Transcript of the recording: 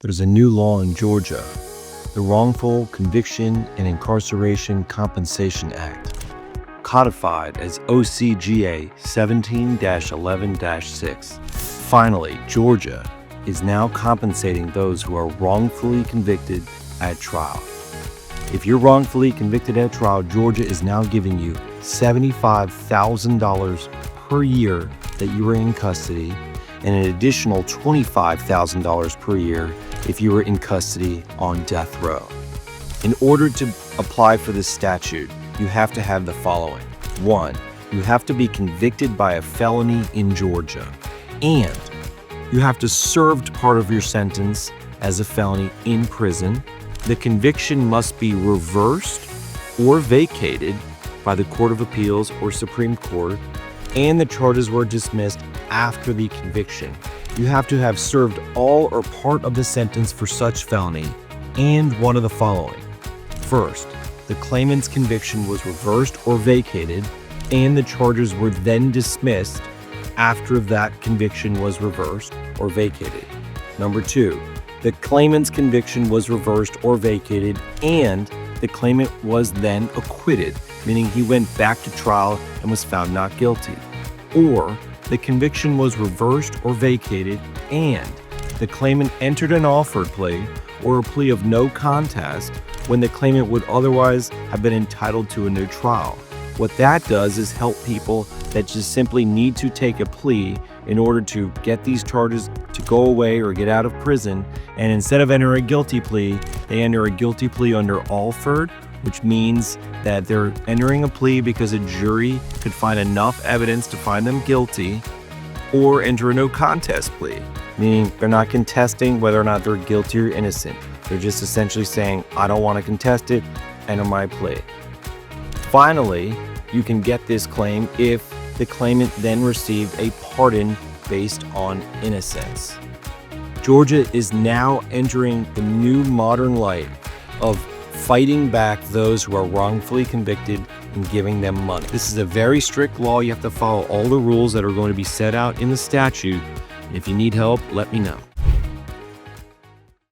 There's a new law in Georgia, the Wrongful Conviction and Incarceration Compensation Act, codified as OCGA 17-11-6. Finally, Georgia is now compensating those who are wrongfully convicted at trial. If you're wrongfully convicted at trial, Georgia is now giving you $75,000 per year that you were in custody, and an additional $25,000 per year if you were in custody on death row. In order to apply for this statute, you have to have the following. 1, you have to be convicted by a felony in Georgia, and you have to served part of your sentence as a felony in prison. The conviction must be reversed or vacated by the Court of Appeals or Supreme Court, and the charges were dismissed after the conviction. You have to have served all or part of the sentence for such felony, and one of the following. First, the claimant's conviction was reversed or vacated, and the charges were then dismissed after that conviction was reversed or vacated. Number 2, the claimant's conviction was reversed or vacated, and the claimant was then acquitted, meaning he went back to trial and was found not guilty. Or the conviction was reversed or vacated, and the claimant entered an offered plea or a plea of no contest when the claimant would otherwise have been entitled to a new trial. What that does is help people that just simply need to take a plea in order to get these charges to go away or get out of prison, and instead of entering a guilty plea, they enter a guilty plea under offered, which means that they're entering a plea because a jury could find enough evidence to find them guilty, or enter a no contest plea, meaning they're not contesting whether or not they're guilty or innocent. They're just essentially saying, I don't want to contest it, enter my plea. Finally, you can get this claim if the claimant then received a pardon based on innocence. Georgia is now entering the new modern light of fighting back those who are wrongfully convicted and giving them money. This is a very strict law. You have to follow all the rules that are going to be set out in the statute. If you need help, let me know.